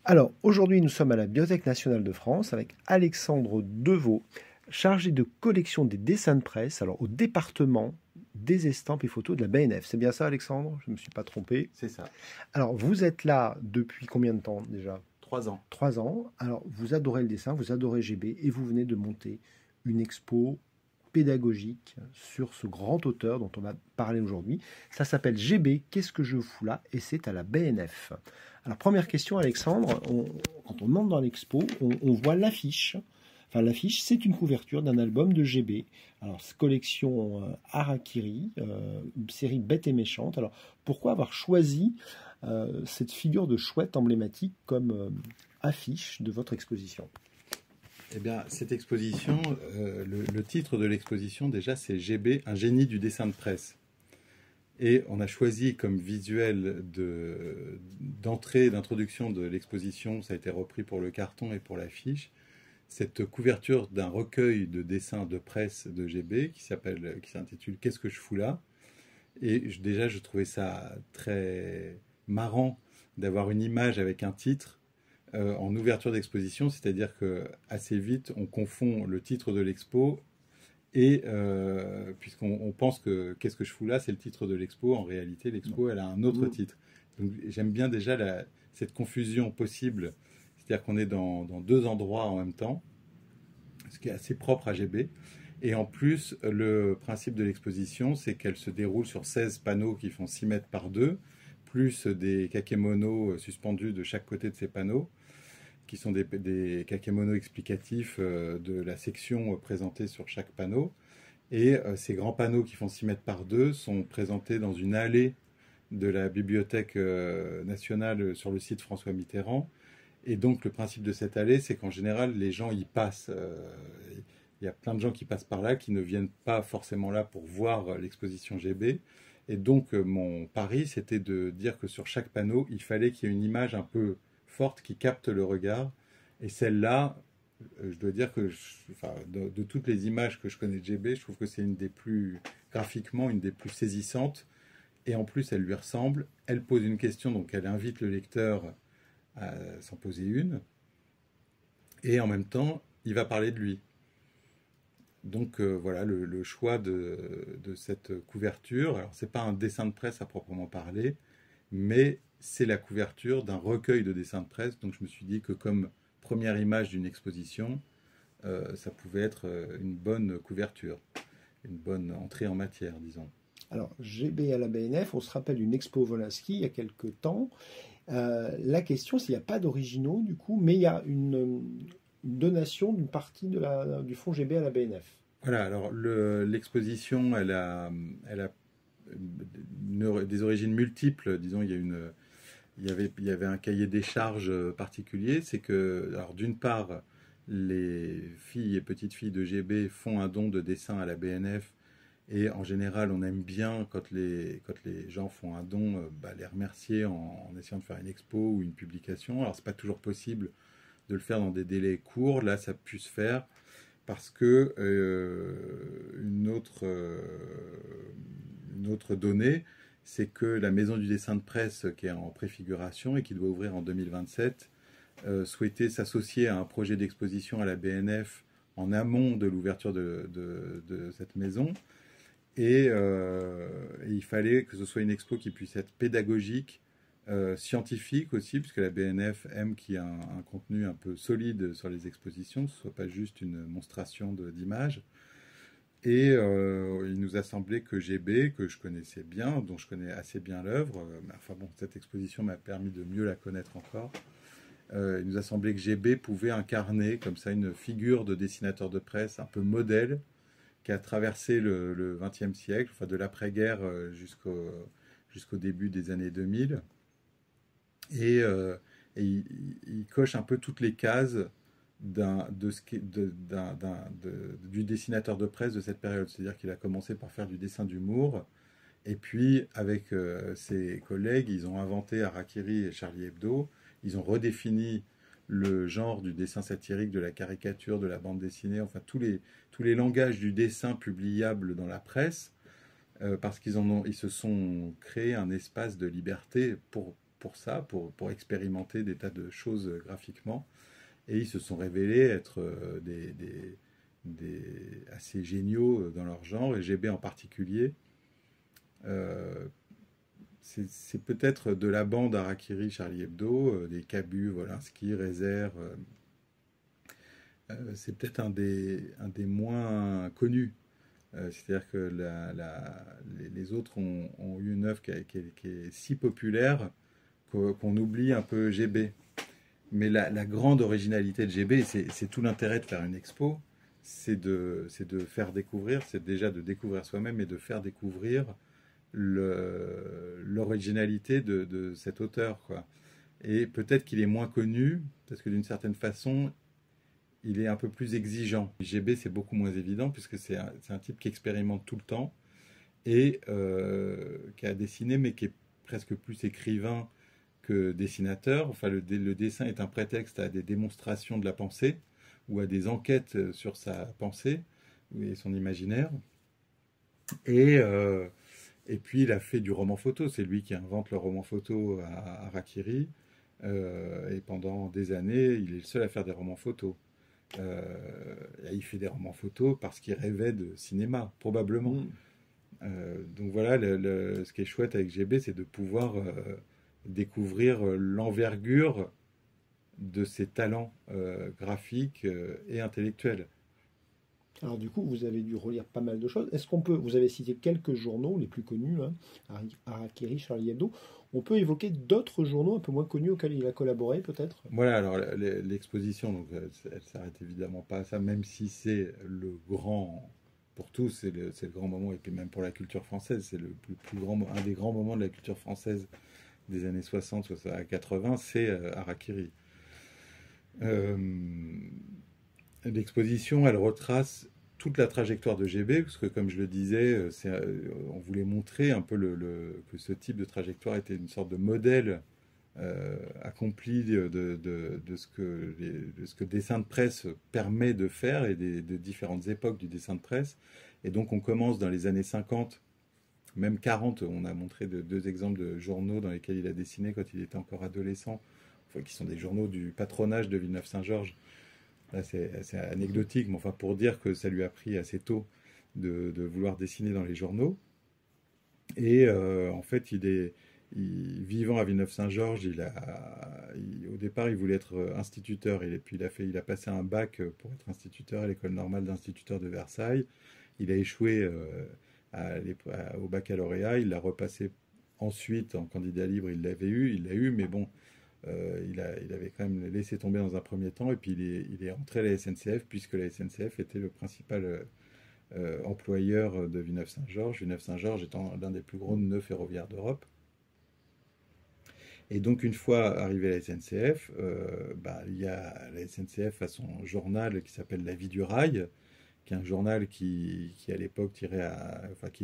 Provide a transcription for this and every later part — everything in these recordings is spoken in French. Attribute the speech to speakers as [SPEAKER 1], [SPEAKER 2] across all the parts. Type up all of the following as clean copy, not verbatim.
[SPEAKER 1] Alors, aujourd'hui, nous sommes à la Bibliothèque nationale de France avec Alexandre Deveau, chargé de collection des dessins de presse, alors au département des estampes et photos de la BNF. C'est bien ça, Alexandre? Je ne me suis pas trompé.
[SPEAKER 2] C'est ça.
[SPEAKER 1] Alors, vous êtes là depuis combien de temps déjà?
[SPEAKER 2] 3 ans.
[SPEAKER 1] 3 ans. Alors, vous adorez le dessin, vous adorez GB et vous venez de monter une expo pédagogique sur ce grand auteur dont on va parler aujourd'hui. Ça s'appelle GB, qu'est-ce que je fous là? Et c'est à la BNF. Alors, première question, Alexandre. Quand on entre dans l'expo, on voit l'affiche. Enfin, l'affiche, c'est une couverture d'un album de GB. Alors, collection Harakiri, une série Bête et Méchante. Alors, pourquoi avoir choisi cette figure de chouette emblématique comme affiche de votre exposition?
[SPEAKER 2] Eh bien, cette exposition, le titre de l'exposition, déjà, c'est GB, un génie du dessin de presse. Et on a choisi comme visuel d'entrée, d'introduction de l'exposition, ça a été repris pour le carton et pour l'affiche, cette couverture d'un recueil de dessins de presse de GB qui s'intitule Qu'est-ce que je fous là? Et déjà, je trouvais ça très marrant d'avoir une image avec un titre en ouverture d'exposition, c'est-à-dire que assez vite, on confond le titre de l'expo et puisqu'on pense que Qu'est-ce que je fous là, c'est le titre de l'expo. En réalité, l'expo, elle a un autre titre. Donc, j'aime bien déjà cette confusion possible, c'est-à-dire qu'on est dans deux endroits en même temps, ce qui est assez propre à GB. Et en plus, le principe de l'exposition, c'est qu'elle se déroule sur 16 panneaux qui font 6 mètres par 2, plus des kakémonos suspendus de chaque côté de ces panneaux, qui sont des kakémonos explicatifs de la section présentée sur chaque panneau. Et ces grands panneaux qui font 6 mètres par 2 sont présentés dans une allée de la Bibliothèque nationale sur le site François Mitterrand. Et donc le principe de cette allée, c'est qu'en général, les gens y passent. Il y a plein de gens qui passent par là, qui ne viennent pas forcément là pour voir l'exposition GB. Et donc mon pari, c'était de dire que sur chaque panneau, il fallait qu'il y ait une image un peu forte qui capte le regard. Et celle-là, je dois dire que de toutes les images que je connais de GB, je trouve que c'est une des plus, graphiquement, une des plus saisissantes. Et en plus, elle lui ressemble. Elle pose une question, donc elle invite le lecteur à s'en poser une. Et en même temps, il va parler de lui. Donc voilà le choix de cette couverture. Alors, ce n'est pas un dessin de presse à proprement parler, mais c'est la couverture d'un recueil de dessins de presse. Donc je me suis dit que comme première image d'une exposition, ça pouvait être une bonne couverture, une bonne entrée en matière, disons.
[SPEAKER 1] Alors, GB à la BNF, on se rappelle une expo Volinsky il y a quelques temps. La question, c'est qu'il n'y a pas d'originaux du coup, mais il y a une donation d'une partie du fonds GB à la BNF.
[SPEAKER 2] Voilà, alors l'exposition, elle a des origines multiples. Disons, il y avait un cahier des charges particulier. C'est que, alors d'une part, les filles et petites filles de GB font un don de dessin à la BNF. Et en général, on aime bien quand les gens font un don, les remercier en essayant de faire une expo ou une publication. Alors, c'est pas toujours possible de le faire dans des délais courts. Là, ça a pu se faire parce que une autre donnée, c'est que la maison du dessin de presse, qui est en préfiguration et qui doit ouvrir en 2027, souhaitait s'associer à un projet d'exposition à la BNF en amont de l'ouverture de cette maison. Et il fallait que ce soit une expo qui puisse être pédagogique, scientifique aussi, puisque la BNF aime qu'il y ait un contenu un peu solide sur les expositions, que ce ne soit pas juste une monstration d'images. Et il nous a semblé que GB, que je connaissais bien, dont je connais assez bien l'œuvre, enfin bon, cette exposition m'a permis de mieux la connaître encore. Il nous a semblé que GB pouvait incarner comme ça une figure de dessinateur de presse un peu modèle, qui a traversé le XXe siècle, enfin de l'après-guerre jusqu'au début des années 2000. Et, il coche un peu toutes les cases du dessinateur de presse de cette période. C'est-à-dire qu'il a commencé par faire du dessin d'humour, et puis avec ses collègues, ils ont inventé Harakiri et Charlie Hebdo, ils ont redéfini le genre du dessin satirique, de la caricature, de la bande dessinée, enfin tous les langages du dessin publiables dans la presse, parce ils se sont créé un espace de liberté pour pour ça, pour expérimenter des tas de choses graphiquement. Et ils se sont révélés être assez géniaux dans leur genre, et GB en particulier. Euh, c'est peut-être de la bande Harakiri, Charlie Hebdo, des Cabu, Volinsky, Rezer. C'est peut-être un des moins connus. C'est-à-dire que les autres ont eu une œuvre qui est si populaire qu'on oublie un peu GB. Mais la grande originalité de GB, c'est tout l'intérêt de faire une expo, c'est de faire découvrir, c'est déjà de découvrir soi-même et de faire découvrir l'originalité de cet auteur, quoi. Et peut-être qu'il est moins connu, parce que d'une certaine façon, il est un peu plus exigeant. GB, c'est beaucoup moins évident, puisque c'est un type qui expérimente tout le temps, et qui a dessiné, mais qui est presque plus écrivain que dessinateur. Enfin, le dessin est un prétexte à des démonstrations de la pensée, ou à des enquêtes sur sa pensée, et son imaginaire. Et... Et puis il a fait du roman photo, c'est lui qui invente le roman photo à Harakiri, et pendant des années, il est le seul à faire des romans photos. Il fait des romans photos parce qu'il rêvait de cinéma, probablement. Donc voilà, ce qui est chouette avec GB, c'est de pouvoir découvrir l'envergure de ses talents graphiques et intellectuels.
[SPEAKER 1] Alors du coup, vous avez dû relire pas mal de choses. Est-ce qu'on peut, vous avez cité quelques journaux les plus connus, hein, Harakiri, Charlie Hebdo. On peut évoquer d'autres journaux un peu moins connus auxquels il a collaboré, peut-être?
[SPEAKER 2] Voilà, alors l'exposition, donc, elle s'arrête évidemment pas à ça, même si c'est le grand, pour tous, c'est le grand moment, et puis même pour la culture française, c'est le plus grand, un des grands moments de la culture française des années 60, 80, c'est Harakiri. Euh, L'exposition, elle retrace toute la trajectoire de GB, parce que comme je le disais, on voulait montrer un peu que ce type de trajectoire était une sorte de modèle accompli de ce que le dessin de presse permet de faire, et de différentes époques du dessin de presse. Et donc on commence dans les années 50, même 40, on a montré deux exemples de journaux dans lesquels il a dessiné quand il était encore adolescent, enfin, qui sont des journaux du patronage de Villeneuve-Saint-Georges. Là, c'est anecdotique, mais enfin pour dire que ça lui a pris assez tôt de vouloir dessiner dans les journaux. Et en fait, vivant à Villeneuve-Saint-Georges, au départ, il voulait être instituteur. Et puis, il a passé un bac pour être instituteur à l'école normale d'instituteurs de Versailles. Il a échoué au baccalauréat. Il l'a repassé ensuite en candidat libre. Il l'a eu, mais bon, il avait quand même laissé tomber dans un premier temps. Et puis, il est entré à la SNCF, puisque la SNCF était le principal employeur de Villeneuve-Saint-Georges. Villeneuve-Saint-Georges étant l'un des plus gros nœuds ferroviaires d'Europe. Et donc, une fois arrivé à la SNCF, la SNCF a son journal qui s'appelle La Vie du Rail, qui est un journal qui à l'époque qui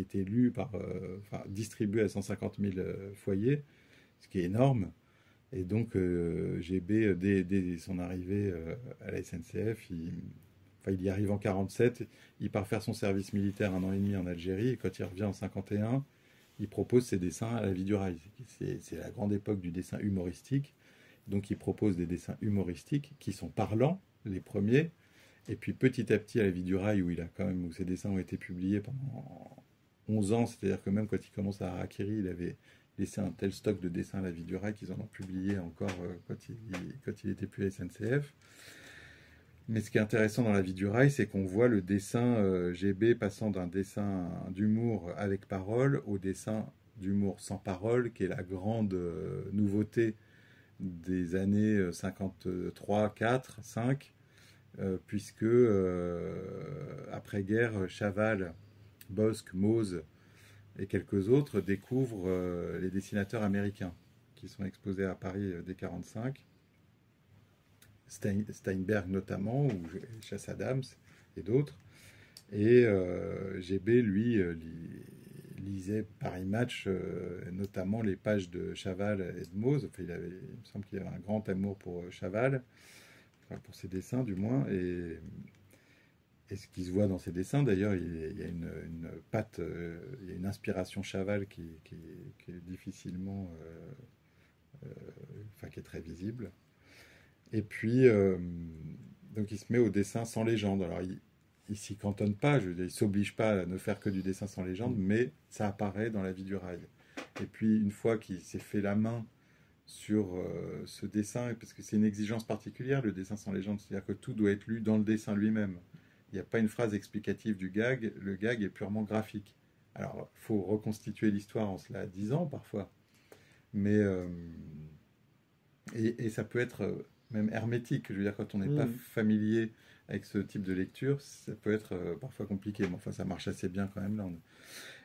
[SPEAKER 2] était lu distribué à 150 000 foyers, ce qui est énorme. Et donc, GB, dès son arrivée à la SNCF, il y arrive en 47, il part faire son service militaire 1 an et demi en Algérie, et quand il revient en 51, il propose ses dessins à La Vie du Rail. C'est la grande époque du dessin humoristique, donc il propose des dessins humoristiques qui sont parlants, les premiers, et puis petit à petit à La Vie du Rail, où ses dessins ont été publiés pendant 11 ans, c'est-à-dire que même quand il commence à Harakiri, il avait laissé un tel stock de dessins à La Vie du Rail qu'ils en ont publié encore quand il était plus à SNCF. Mais ce qui est intéressant dans La Vie du Rail, c'est qu'on voit le dessin GB passant d'un dessin d'humour avec parole au dessin d'humour sans parole, qui est la grande nouveauté des années 53, 4, 5, puisque après-guerre, Chaval, Bosc, Mose et quelques autres découvrent les dessinateurs américains qui sont exposés à Paris dès 1945. Steinberg notamment, ou Chasse Adams et d'autres. Et GB, lui, lisait Paris Match, notamment les pages de Chaval et de Mose. Enfin, il me semble qu'il avait un grand amour pour Chaval, enfin, pour ses dessins du moins. Et ce qui se voit dans ses dessins, d'ailleurs, il y a une patte, il y a une inspiration Chaval qui est difficilement enfin qui est très visible. Et puis, donc il se met au dessin sans légende. Alors il s'y cantonne pas, je veux dire, il s'oblige pas à ne faire que du dessin sans légende, mais ça apparaît dans la vie du rail. Et puis une fois qu'il s'est fait la main sur ce dessin, parce que c'est une exigence particulière, le dessin sans légende, c'est-à-dire que tout doit être lu dans le dessin lui-même. Il n'y a pas une phrase explicative du gag, le gag est purement graphique. Alors, il faut reconstituer l'histoire en cela 10 ans parfois, mais et ça peut être même hermétique. Je veux dire, quand on n'est pas familier avec ce type de lecture, ça peut être parfois compliqué. Mais enfin, ça marche assez bien quand même là.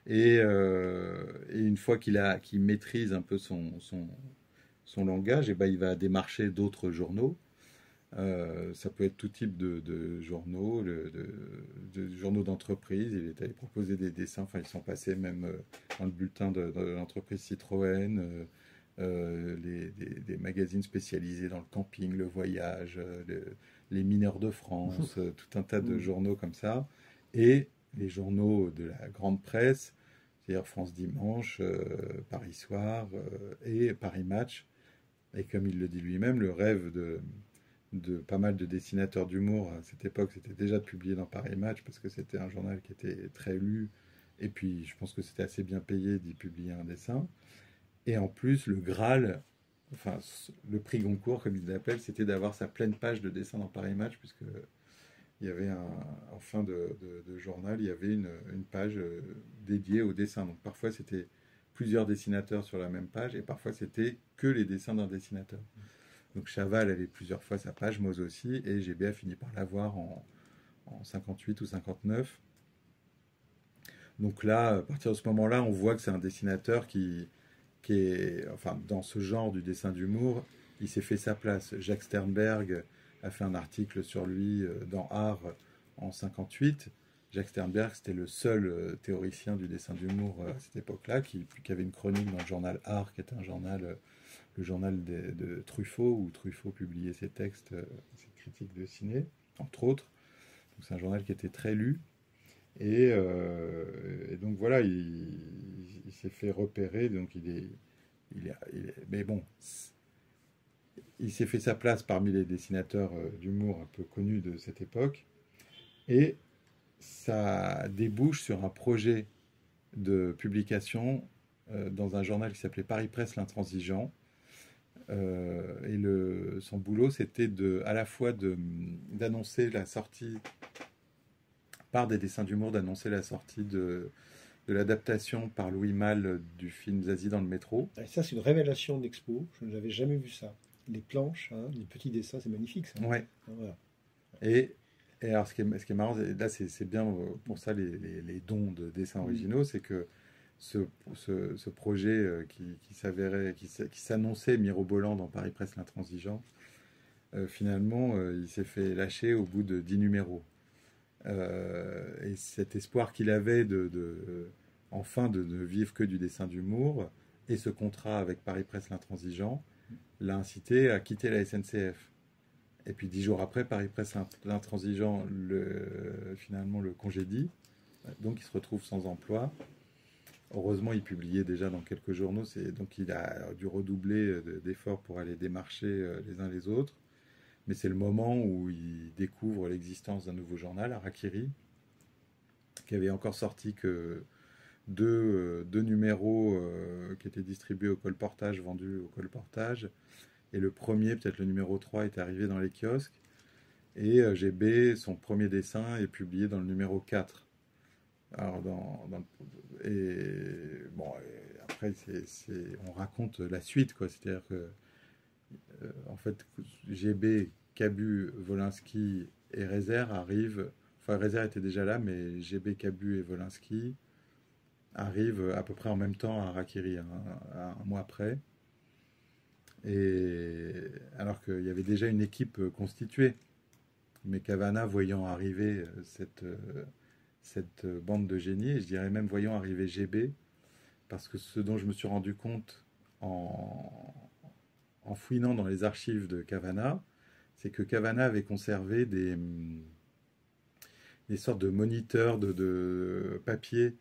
[SPEAKER 2] Et une fois qu'il maîtrise un peu son langage, et ben, il va démarcher d'autres journaux. Ça peut être tout type de journaux, de journaux d'entreprise. Il est allé proposer des dessins, enfin ils sont passés même dans le bulletin de l'entreprise Citroën, des magazines spécialisés dans le camping, le voyage, les mineurs de France, tout un tas de journaux comme ça. Et les journaux de la grande presse, c'est-à-dire France Dimanche, Paris Soir et Paris Match. Et comme il le dit lui-même, le rêve de pas mal de dessinateurs d'humour à cette époque, c'était déjà de publier dans Paris Match parce que c'était un journal qui était très lu et puis je pense que c'était assez bien payé d'y publier un dessin. Et en plus, le Graal, enfin le prix Goncourt comme ils l'appellent, c'était d'avoir sa pleine page de dessin dans Paris Match puisque il y avait en fin de journal, il y avait une page dédiée au dessin. Donc parfois c'était plusieurs dessinateurs sur la même page et parfois c'était que les dessins d'un dessinateur. Donc Chaval avait plusieurs fois sa page, Moz aussi, et GB a fini par l'avoir en 58 ou 59. Donc là, à partir de ce moment-là, on voit que c'est un dessinateur qui est, enfin, dans ce genre du dessin d'humour, il s'est fait sa place. Jacques Sternberg a fait un article sur lui dans Art en 58. Jacques Sternberg, c'était le seul théoricien du dessin d'humour à cette époque-là, qui avait une chronique dans le journal Art, qui était un journal... le journal de Truffaut, où Truffaut publiait ses textes, ses critiques de ciné, entre autres. Donc c'est un journal qui était très lu. Et donc voilà, il s'est fait repérer, donc mais bon, il s'est fait sa place parmi les dessinateurs d'humour un peu connus de cette époque. Et ça débouche sur un projet de publication dans un journal qui s'appelait Paris Presse l'Intransigeant. Et son boulot, c'était à la fois d'annoncer la sortie, par des dessins d'humour, d'annoncer la sortie de l'adaptation par Louis Malle du film Zazie dans le métro.
[SPEAKER 1] Et ça, c'est une révélation d'expo. Je n'avais jamais vu ça. Les planches, hein, les petits dessins, c'est magnifique. Ça.
[SPEAKER 2] Ouais.
[SPEAKER 1] Voilà.
[SPEAKER 2] Et alors, ce qui est marrant, là, c'est bien pour ça les dons de dessins originaux, c'est que ce projet qui s'annonçait mirobolant dans Paris Presse l'Intransigeant, finalement, il s'est fait lâcher au bout de 10 numéros. Et cet espoir qu'il avait enfin de ne vivre que du dessin d'humour, et ce contrat avec Paris Presse l'Intransigeant, l'a incité à quitter la SNCF. Et puis 10 jours après, Paris Presse l'Intransigeant finalement le congédie, donc il se retrouve sans emploi. Heureusement, il publiait déjà dans quelques journaux, donc il a dû redoubler d'efforts pour aller démarcher les uns les autres. Mais c'est le moment où il découvre l'existence d'un nouveau journal, Harakiri, qui avait encore sorti que deux numéros qui étaient distribués au colportage, vendus au colportage. Et le premier, peut-être le numéro 3, est arrivé dans les kiosques. Et GB, son premier dessin, est publié dans le numéro 4. Alors, après, on raconte la suite, quoi. C'est-à-dire que, en fait, GB, Cabu, Wolinski et Rezer arrivent. Enfin, Rezer était déjà là, mais GB, Cabu et Wolinski arrivent à peu près en même temps à Harakiri, un mois après. Et alors qu'il y avait déjà une équipe constituée. Mais Cavana, voyant arriver cette bande de génies, et je dirais même voyant arriver GB, parce que ce dont je me suis rendu compte en fouinant dans les archives de Cavana, c'est que Cavana avait conservé des sortes de moniteurs de papier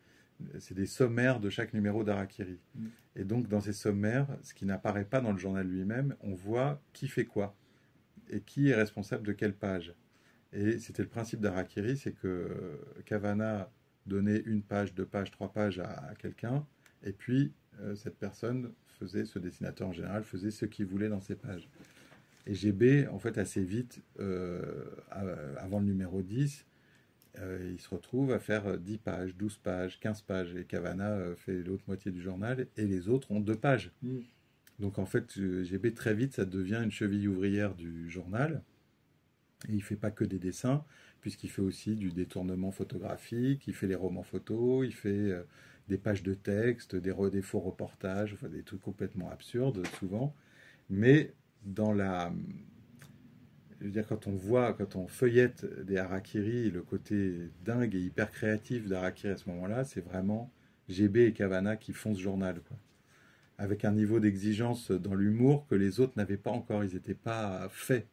[SPEAKER 2] c'est des sommaires de chaque numéro d'Harakiri.
[SPEAKER 1] Mm.
[SPEAKER 2] Et donc, dans ces sommaires, ce qui n'apparaît pas dans le journal lui-même, on voit qui fait quoi et qui est responsable de quelle page. Et c'était le principe d'Harakiri, c'est que Kavanagh donnait une page, deux pages, trois pages à quelqu'un, et puis cette personne faisait, ce dessinateur en général, faisait ce qu'il voulait dans ses pages. Et GB, en fait, assez vite, avant le numéro 10, il se retrouve à faire 10 pages, 12 pages, 15 pages, et Kavanagh fait l'autre moitié du journal, et les autres ont 2 pages.
[SPEAKER 1] Mm.
[SPEAKER 2] Donc en fait, GB, très vite, ça devient une cheville ouvrière du journal, et il ne fait pas que des dessins, puisqu'il fait aussi du détournement photographique, il fait les romans photos, il fait des pages de texte, des faux reportages, enfin, des trucs complètement absurdes, souvent. Mais dans la... Je veux dire, quand on feuillette des harakiri, le côté dingue et hyper créatif d'harakiri à ce moment-là, c'est vraiment GB et Kavanagh qui font ce journal, quoi. Avec un niveau d'exigence dans l'humour que les autres n'avaient pas encore, ils n'étaient pas faits.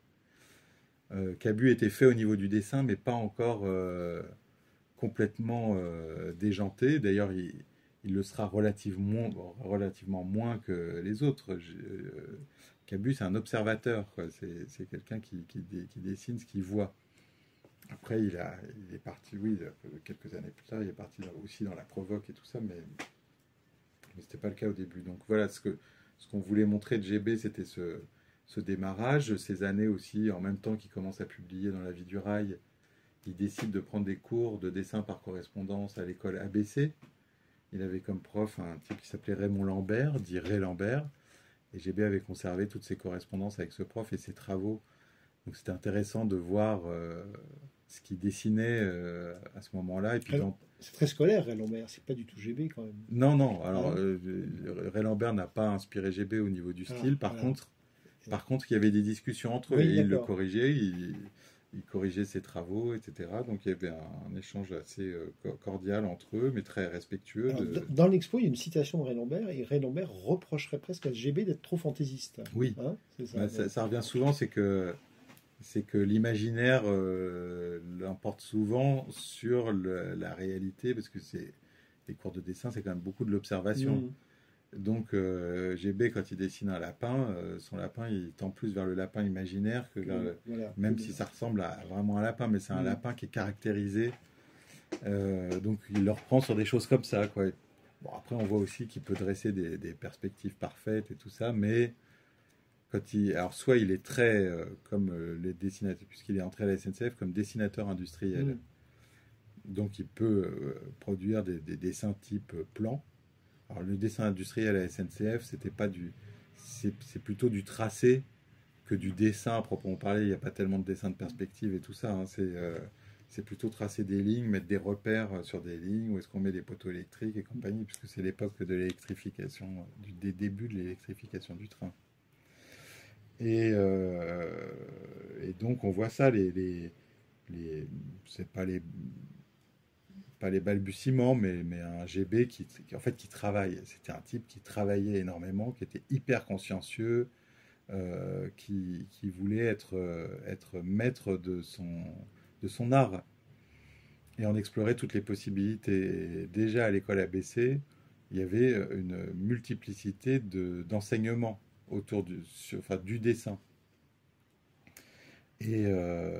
[SPEAKER 2] Cabu était fait au niveau du dessin, mais pas encore complètement déjanté. D'ailleurs, il le sera relativement moins que les autres. Cabu, c'est un observateur, quoi. C'est quelqu'un qui dessine ce qu'il voit. Après, il est parti, oui, quelques années plus tard, il est parti aussi dans la provoque et tout ça, mais ce n'était pas le cas au début. Donc voilà, ce qu'on voulait montrer de GB, c'était ce démarrage, ces années aussi, en même temps qu'il commence à publier dans La Vie du Rail, il décide de prendre des cours de dessin par correspondance à l'école ABC. Il avait comme prof un type qui s'appelait Raymond Lambert, dit Ray Lambert, et GB avait conservé toutes ses correspondances avec ce prof et ses travaux. Donc c'était intéressant de voir ce qu'il dessinait à ce moment-là. Et puis
[SPEAKER 1] c'est très scolaire, Ray Lambert, c'est pas du tout GB quand même.
[SPEAKER 2] Non, non, alors Ray Lambert n'a pas inspiré GB au niveau du style, par contre, il y avait des discussions entre eux,
[SPEAKER 1] oui,
[SPEAKER 2] et il le corrigeait, il corrigeait ses travaux, etc. Donc il y avait un échange assez cordial entre eux, mais très respectueux.
[SPEAKER 1] Alors, dans l'expo, il y a une citation de Ray Lambert, et Ray Lambert reprocherait presque à GB d'être trop fantaisiste.
[SPEAKER 2] Oui,
[SPEAKER 1] hein, c'est ça,
[SPEAKER 2] bah, ça revient souvent, c'est que l'imaginaire l'emporte souvent sur la réalité, parce que les cours de dessin, c'est quand même beaucoup de l'observation.
[SPEAKER 1] Mm.
[SPEAKER 2] Donc GB, quand il dessine un lapin, son lapin, il tend plus vers le lapin imaginaire que vers
[SPEAKER 1] voilà,
[SPEAKER 2] même si ça ressemble vraiment à un lapin, mais c'est un lapin qui est caractérisé. Donc il le reprend sur des choses comme ça, quoi. Bon, après, on voit aussi qu'il peut dresser des perspectives parfaites et tout ça, mais alors soit il est très comme les dessinateurs, puisqu'il est entré à la SNCF comme dessinateur industriel. Donc il peut produire des dessins type plan. Alors le dessin industriel à la SNCF, c'est plutôt du tracé que du dessin à proprement parler. Il n'y a pas tellement de dessin de perspective et tout ça, hein. C'est plutôt tracer des lignes, mettre des repères sur des lignes, où est-ce qu'on met des poteaux électriques et compagnie, puisque c'est l'époque de l'électrification, des débuts de l'électrification du train. Et donc on voit ça, c'est pas les balbutiements, mais un GB qui travaille. C'était un type qui travaillait énormément, qui était hyper consciencieux, qui voulait être maître de son art et en explorer toutes les possibilités. Déjà à l'école ABC, il y avait une multiplicité d'enseignements autour du dessin. Et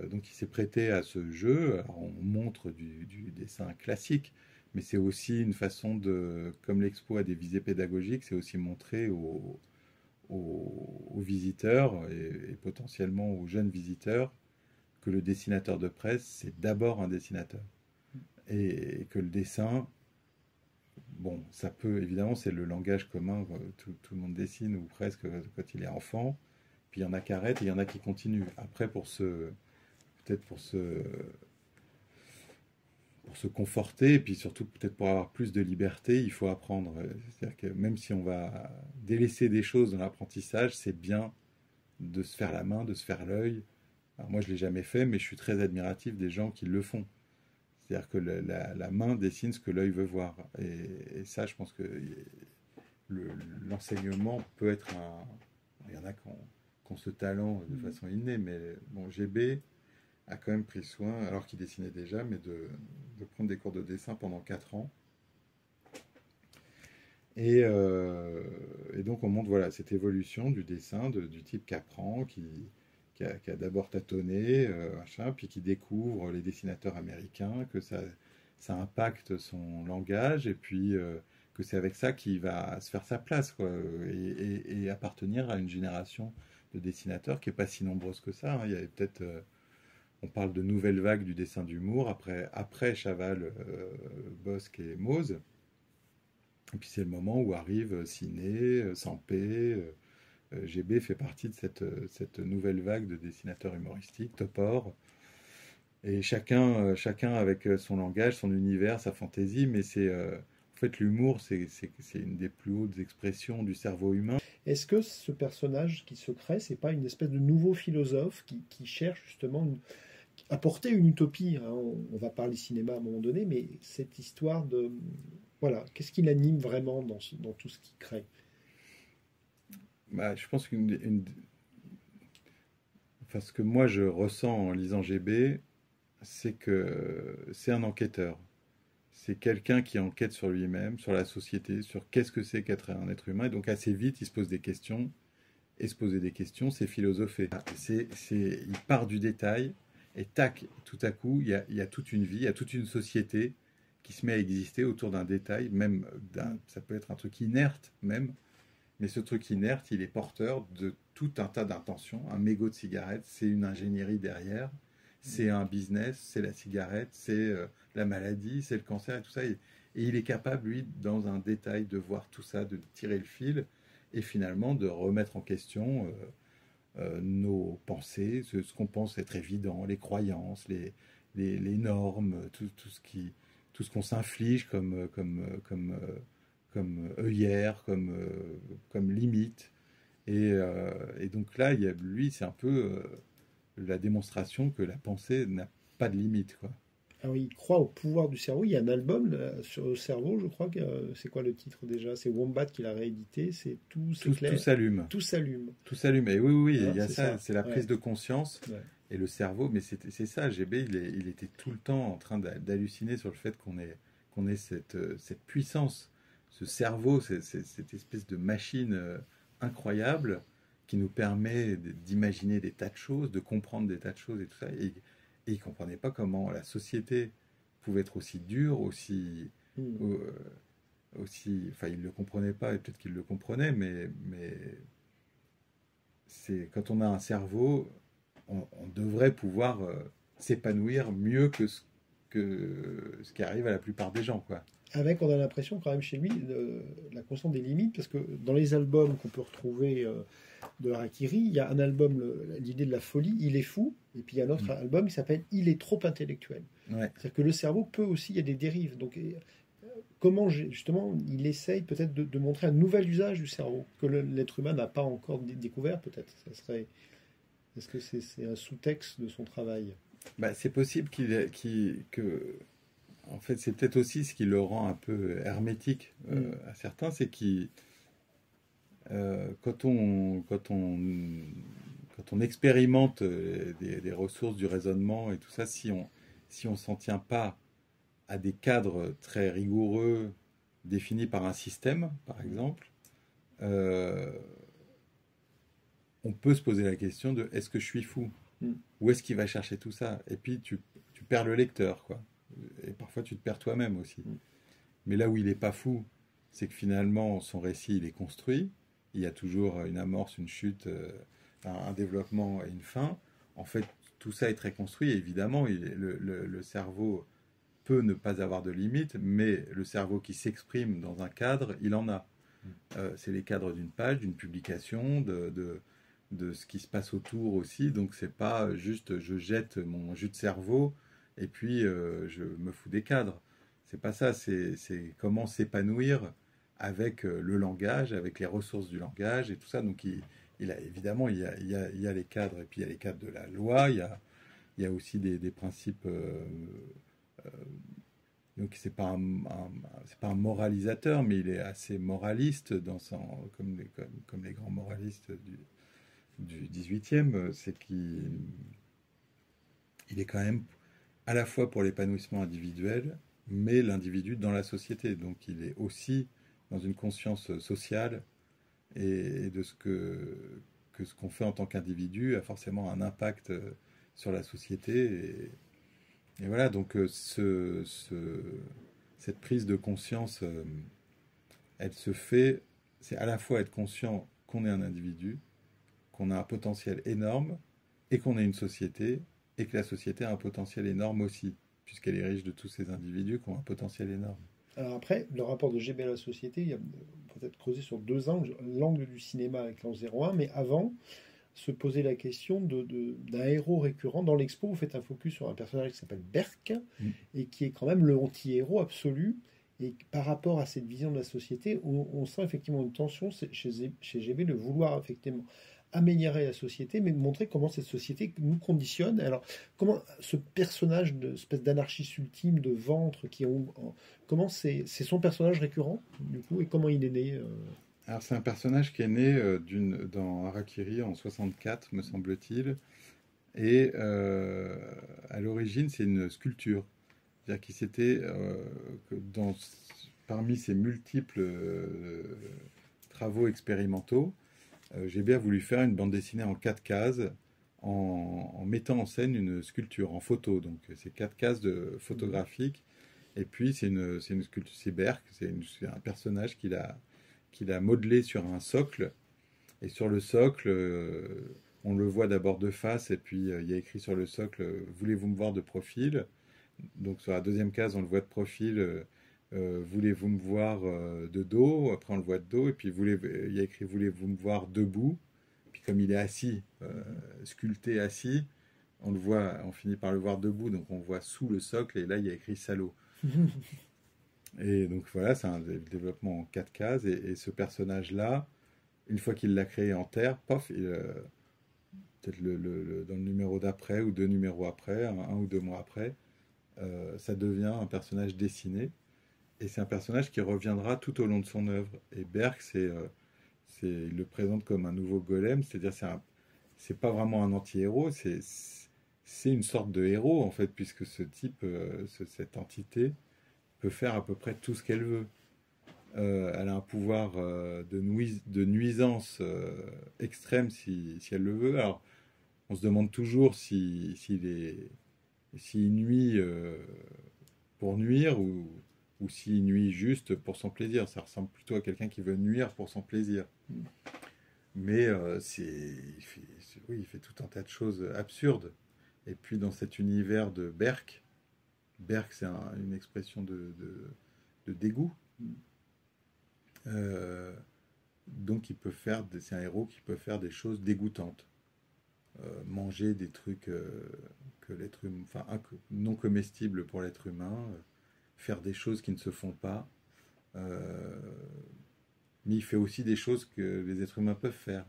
[SPEAKER 2] donc il s'est prêté à ce jeu. Alors, on montre du dessin classique, mais c'est aussi une façon comme l'expo a des visées pédagogiques, c'est aussi montrer aux visiteurs et potentiellement aux jeunes visiteurs que le dessinateur de presse, c'est d'abord un dessinateur. Et que le dessin, bon, ça peut, évidemment, c'est le langage commun, tout le monde dessine, ou presque, quand il est enfant. Puis il y en a qui arrêtent et il y en a qui continuent. Après, pour se conforter, et puis surtout peut-être pour avoir plus de liberté, il faut apprendre. C'est-à-dire que même si on va délaisser des choses dans l'apprentissage, c'est bien de se faire la main, de se faire l'œil. Alors moi, je ne l'ai jamais fait, mais je suis très admiratif des gens qui le font. C'est-à-dire que la main dessine ce que l'œil veut voir. Et ça, je pense que l'enseignement peut être il y en a qui ont ce talent de façon innée, mais bon, GB a quand même pris soin, alors qu'il dessinait déjà, mais de prendre des cours de dessin pendant 4 ans. Et donc on montre voilà, cette évolution du dessin, du type qui apprend, qui a d'abord tâtonné, machin, puis qui découvre les dessinateurs américains, que ça impacte son langage, et puis que c'est avec ça qu'il va se faire sa place, quoi, et appartenir à une génération de dessinateurs qui n'est pas si nombreuse que ça. Hein. Il y avait peut-être, on parle de nouvelle vague du dessin d'humour, après Chaval, Bosc et Mose. Et puis c'est le moment où arrive Ciné, Sampé, GB fait partie de cette nouvelle vague de dessinateurs humoristiques, Topor, et chacun avec son langage, son univers, sa fantaisie, mais en fait l'humour, c'est une des plus hautes expressions du cerveau humain.
[SPEAKER 1] Est-ce que ce personnage qui se crée, c'est pas une espèce de nouveau philosophe qui cherche justement à porter une utopie, hein. On va parler cinéma à un moment donné, mais cette histoire de... Voilà, qu'est-ce qui l'anime vraiment dans tout ce qu'il crée?
[SPEAKER 2] Bah, je pense enfin, ce que moi je ressens en lisant GB, c'est que c'est un enquêteur. C'est quelqu'un qui enquête sur lui-même, sur la société, sur qu'est-ce que c'est qu'être un être humain. Et donc assez vite, il se pose des questions. Et se poser des questions, c'est philosopher. Il part du détail, et tac, tout à coup, il y a toute une vie, il y a toute une société qui se met à exister autour d'un détail, même ça peut être un truc inerte même, mais ce truc inerte, il est porteur de tout un tas d'intentions. Un mégot de cigarette, c'est une ingénierie derrière, c'est un business, c'est la cigarette, c'est la maladie, c'est le cancer et tout ça. Et il est capable, lui, dans un détail, de voir tout ça, de tirer le fil et finalement de remettre en question nos pensées, ce qu'on pense être évident, les croyances, les normes, tout ce qu'on s'inflige comme œillère, comme limite. Et donc là, lui, c'est un peu la démonstration que la pensée n'a pas de limite, quoi.
[SPEAKER 1] Alors, il croit au pouvoir du cerveau. Il y a un album là, sur le cerveau, je crois que c'est quoi le titre déjà? C'est Wombat qui l'a réédité. C'est Tout
[SPEAKER 2] Tout
[SPEAKER 1] s'éclaire,
[SPEAKER 2] s'allume.
[SPEAKER 1] tout s'allume.
[SPEAKER 2] Tout s'allume. Et oui, oui,
[SPEAKER 1] Hein,
[SPEAKER 2] il y a
[SPEAKER 1] c'est
[SPEAKER 2] ça,
[SPEAKER 1] ça.
[SPEAKER 2] c'est la
[SPEAKER 1] Ouais,
[SPEAKER 2] prise de conscience
[SPEAKER 1] ouais.
[SPEAKER 2] et le cerveau. Mais c'est ça, GB, il était tout le temps en train d'halluciner sur le fait qu'on ait cette puissance, ce cerveau, cette espèce de machine incroyable qui nous permet d'imaginer des tas de choses, de comprendre des tas de choses et tout ça. Et il ne comprenait pas comment la société pouvait être aussi dure,
[SPEAKER 1] Hmm.
[SPEAKER 2] euh, enfin, il ne le comprenait pas, et peut-être qu'il le comprenait, mais c'est quand on a un cerveau, on devrait pouvoir s'épanouir mieux que ce qui arrive à la plupart des gens, quoi.
[SPEAKER 1] Avec, on a l'impression quand même chez lui, la conscience des limites, parce que dans les albums qu'on peut retrouver de Harakiri, il y a un album, l'idée de la folie, il est fou, et puis il y a un autre
[SPEAKER 2] Mm.
[SPEAKER 1] album qui s'appelle Il est trop intellectuel.
[SPEAKER 2] Ouais.
[SPEAKER 1] C'est-à-dire que le cerveau peut aussi, il y a des dérives. Donc, comment justement il essaye peut-être de montrer un nouvel usage du cerveau que l'être humain n'a pas encore découvert, peut-être. Ça serait, est-ce que c'est un sous-texte de son travail?
[SPEAKER 2] Bah, c'est possible en fait, c'est peut-être aussi ce qui le rend un peu hermétique
[SPEAKER 1] Hmm.
[SPEAKER 2] à certains, c'est quand on expérimente des ressources du raisonnement et tout ça, si on s'en tient pas à des cadres très rigoureux définis par un système, par exemple, euh, on peut se poser la question de est-ce que je suis fou?
[SPEAKER 1] Hmm.
[SPEAKER 2] Où est-ce qu'il va chercher tout ça? Et puis tu perds le lecteur, quoi. Et parfois tu te perds toi-même aussi.
[SPEAKER 1] Hmm.
[SPEAKER 2] Mais là où il n'est pas fou, c'est que finalement son récit il est construit. Il y a toujours une amorce, une chute, un développement et une fin. En fait, tout ça est très construit. Et évidemment, le cerveau peut ne pas avoir de limite, mais le cerveau qui s'exprime dans un cadre, il en a. C'est les cadres d'une page, d'une publication, de ce qui se passe autour aussi. Donc c'est pas juste je jette mon jus de cerveau et puis je me fous des cadres. C'est pas ça, c'est comment s'épanouir avec le langage, avec les ressources du langage et tout ça. Donc il a évidemment il y a les cadres et puis il y a les cadres de la loi, il y a aussi des principes. Donc c'est pas un moralisateur, mais il est assez moraliste comme les grands moralistes du 18e, c'est il est quand même à la fois pour l'épanouissement individuel, mais l'individu dans la société. Donc il est aussi dans une conscience sociale et de ce qu'on fait en tant qu'individu a forcément un impact sur la société. Et voilà, donc cette prise de conscience, elle se fait, c'est à la fois être conscient qu'on est un individu, qu'on a un potentiel énorme, et qu'on est une société, et que la société a un potentiel énorme aussi, puisqu'elle est riche de tous ces individus qui ont un potentiel énorme.
[SPEAKER 1] Alors après, le rapport de GB à la société, il y a peut-être creusé sur deux angles. L'angle du cinéma avec l'an 01, mais avant, se poser la question d'un héros récurrent. Dans l'expo, vous faites un focus sur un personnage qui s'appelle Berk, et qui est quand même le anti-héros absolu. Et par rapport à cette vision de la société, on sent effectivement une tension chez GB de vouloir effectivement améliorer la société, mais de montrer comment cette société nous conditionne. Alors, comment ce personnage de espèce d'anarchiste ultime, de ventre, comment c'est son personnage récurrent, du coup, et comment il est né
[SPEAKER 2] Alors, c'est un personnage qui est né dans Harakiri en 64, me semble-t-il, et à l'origine, c'est une sculpture. C'est-à-dire qu'il s'était, parmi ses multiples travaux expérimentaux, GB a voulu faire une bande dessinée en 4 cases en mettant en scène une sculpture en photo. Donc, c'est 4 cases photographiques. Et puis, c'est une sculpture, c'est Berk, c'est un personnage qu'il a modelé sur un socle. Et sur le socle, on le voit d'abord de face, et puis il y a écrit sur le socle « Voulez-vous me voir de profil ?» Donc, sur la deuxième case, on le voit de profil. Voulez-vous me voir de dos? Après, on le voit de dos. Et puis, il y a écrit voulez-vous me voir debout? Puis, comme il est assis, sculpté assis, on finit par le voir debout. Donc, on voit sous le socle. Et là, il y a écrit salaud. Et donc, voilà, c'est un développement en 4 cases. Et ce personnage-là, une fois qu'il l'a créé en terre, pof, peut-être dans le numéro d'après ou 2 numéros après, un ou 2 mois après, ça devient un personnage dessiné. Et c'est un personnage qui reviendra tout au long de son œuvre. Et Berk, il le présente comme un nouveau golem, c'est-à-dire c'est pas vraiment un anti-héros, c'est une sorte de héros en fait, puisque ce type, cette entité peut faire à peu près tout ce qu'elle veut. Elle a un pouvoir de nuisance extrême si elle le veut. Alors, on se demande toujours s'il nuit pour nuire ou s'il nuit juste pour son plaisir. Ça ressemble plutôt à quelqu'un qui veut nuire pour son plaisir. Mais il fait tout un tas de choses absurdes. Et puis dans cet univers de Berk, c'est une expression de dégoût. Donc c'est un héros qui peut faire des choses dégoûtantes. Manger des trucs que l'être humain, non comestibles pour l'être humain, faire des choses qui ne se font pas. Mais il fait aussi des choses que les êtres humains peuvent faire.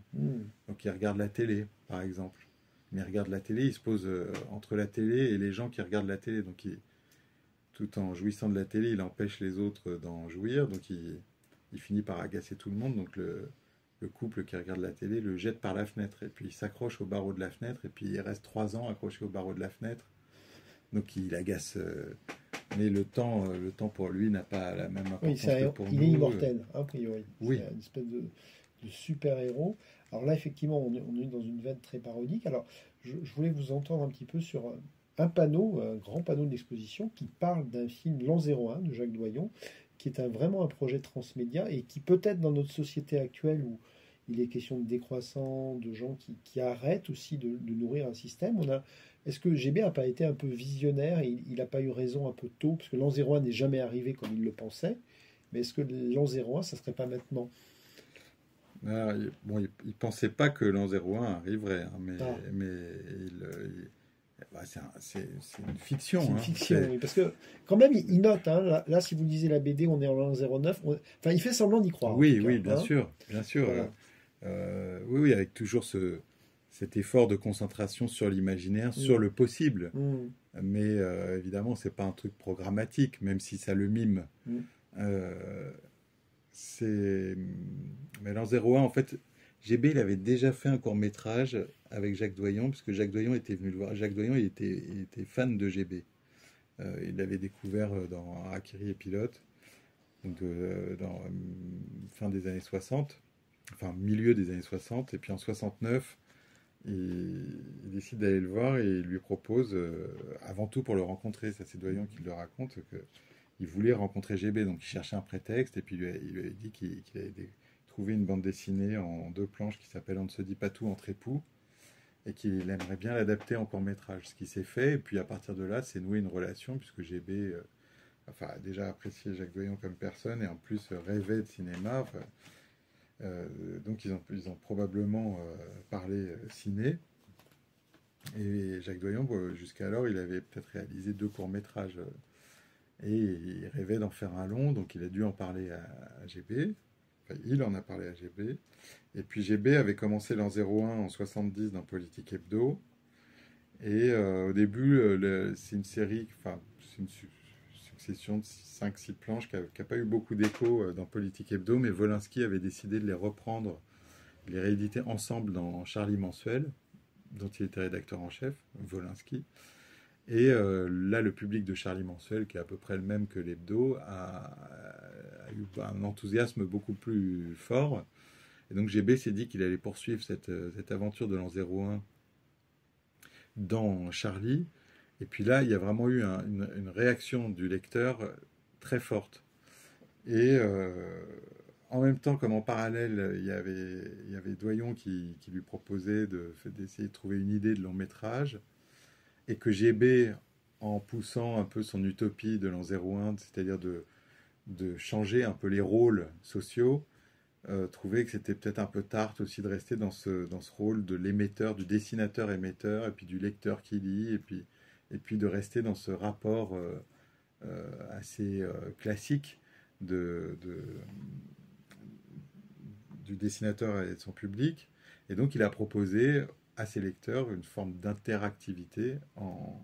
[SPEAKER 2] Donc il regarde la télé, par exemple. Mais il regarde la télé, il se pose entre la télé et les gens qui regardent la télé. Donc tout en jouissant de la télé, il empêche les autres d'en jouir. Donc il finit par agacer tout le monde. Donc le couple qui regarde la télé le jette par la fenêtre. Et puis il s'accroche au barreau de la fenêtre. Et puis il reste 3 ans accroché au barreau de la fenêtre. Donc il agace... mais le temps pour lui n'a pas la même importance que pour nous.
[SPEAKER 1] Il est immortel, a priori.
[SPEAKER 2] Oui.
[SPEAKER 1] C'est une espèce de super-héros. Alors là, effectivement, on est dans une veine très parodique. Alors, je voulais vous entendre un petit peu sur un grand panneau d'exposition qui parle d'un film L'An 01 de Jacques Doyon, qui est vraiment un projet transmédia et qui peut-être dans notre société actuelle où il est question de décroissant, de gens qui arrêtent aussi de nourrir un système, est-ce que GB n'a pas été un peu visionnaire et il n'a pas eu raison un peu tôt, parce que l'an 01 n'est jamais arrivé comme il le pensait, mais est-ce que l'an 01, ça ne serait pas maintenant?
[SPEAKER 2] Alors, bon, il ne pensait pas que l'an 01 arriverait, hein, mais c'est une fiction.
[SPEAKER 1] C'est une
[SPEAKER 2] hein,
[SPEAKER 1] fiction, oui, parce que quand même, il note, hein, là, si vous lisez la BD, on est en l'an 09, enfin, il fait semblant d'y croire.
[SPEAKER 2] Oui,
[SPEAKER 1] en tout
[SPEAKER 2] oui,
[SPEAKER 1] cas,
[SPEAKER 2] bien sûr.
[SPEAKER 1] Voilà.
[SPEAKER 2] Oui, avec toujours cet effort de concentration sur l'imaginaire, sur le possible. Mais évidemment, c'est pas un truc programmatique, même si ça le mime. Mais l'an 01, en fait, GB, il avait déjà fait un court-métrage avec Jacques Doyon, puisque Jacques Doyon était venu le voir. Jacques Doyon, il était fan de GB. Il l'avait découvert dans Harakiri et Pilote. donc dans fin des années 60, enfin milieu des années 60, et puis en 69, il décide d'aller le voir et il lui propose, avant tout pour le rencontrer, ça c'est Doyon qui le raconte, qu'il voulait rencontrer GB, donc il cherchait un prétexte, et puis il lui a dit qu'il avait trouvé une bande dessinée en 2 planches qui s'appelle On ne se dit pas tout entre époux, et qu'il aimerait bien l'adapter en court-métrage, ce qui s'est fait, et puis à partir de là, c'est noué une relation, puisque GB a déjà apprécié Jacques Doyon comme personne, et en plus rêvait de cinéma, donc ils ont probablement parlé ciné, et Jacques Doyon, jusqu'alors, il avait peut-être réalisé 2 courts-métrages, et il rêvait d'en faire un long, donc il a dû en parler à GB, enfin il en a parlé à GB, et puis GB avait commencé l'an 01 en 70 dans Politique Hebdo. Et au début, c'est une série, enfin, c'est une succession de 5-6 planches qui n'a pas eu beaucoup d'écho dans Politique Hebdo, mais Wolinski avait décidé de les reprendre, de les rééditer ensemble dans Charlie Mensuel, dont il était rédacteur en chef, Wolinski. Et là, le public de Charlie Mensuel, qui est à peu près le même que l'hebdo, a eu un enthousiasme beaucoup plus fort. Et donc GB s'est dit qu'il allait poursuivre cette aventure de l'an 01 dans Charlie. Et puis là, il y a vraiment eu une réaction du lecteur très forte. Et en même temps, comme en parallèle, il y avait Doyon qui lui proposait d'essayer de trouver une idée de long métrage, et que GB, en poussant un peu son utopie de l'an 01, c'est-à-dire de changer un peu les rôles sociaux, trouvait que c'était peut-être un peu tard aussi de rester dans ce rôle de l'émetteur, du dessinateur émetteur, et puis du lecteur qui lit, et puis de rester dans ce rapport assez classique du dessinateur et de son public. Et donc il a proposé à ses lecteurs une forme d'interactivité en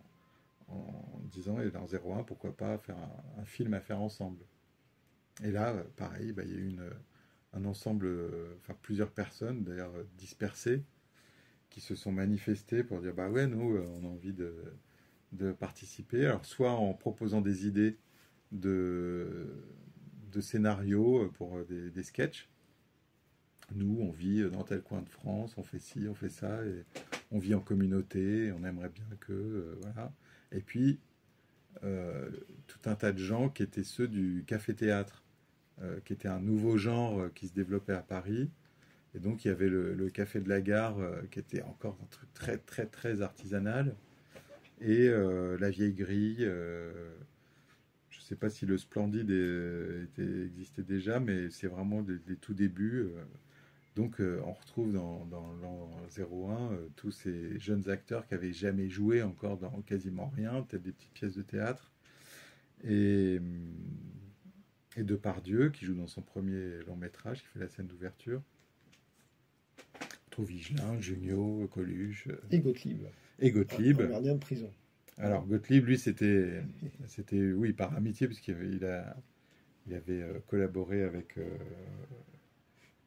[SPEAKER 2] disant, et dans 01, pourquoi pas faire un film à faire ensemble. Et là, pareil, il y a eu un ensemble, enfin plusieurs personnes d'ailleurs dispersées, qui se sont manifestées pour dire, bah ouais, nous, on a envie de participer. Alors, soit en proposant des idées de scénarios pour des sketchs. Nous, on vit dans tel coin de France, on fait ci, on fait ça, et on vit en communauté, on aimerait bien que... voilà. Et puis, tout un tas de gens qui étaient ceux du café-théâtre, qui était un nouveau genre qui se développait à Paris. Et donc, il y avait le café de la gare, qui était encore un truc très, très, très artisanal. Et la vieille grille. Je ne sais pas si le Splendide existait déjà, mais c'est vraiment des tout débuts. Donc, on retrouve dans l'an 01 tous ces jeunes acteurs qui n'avaient jamais joué encore dans quasiment rien, peut-être des petites pièces de théâtre. Et Depardieu, qui joue dans son premier long métrage, qui fait la scène d'ouverture. On trouve Higelin, Junio, Coluche.
[SPEAKER 1] Et Gottlieb.
[SPEAKER 2] Et Gottlieb.
[SPEAKER 1] Gardien de prison.
[SPEAKER 2] Alors, Gottlieb, lui, c'était oui, par amitié, puisqu'il avait collaboré avec...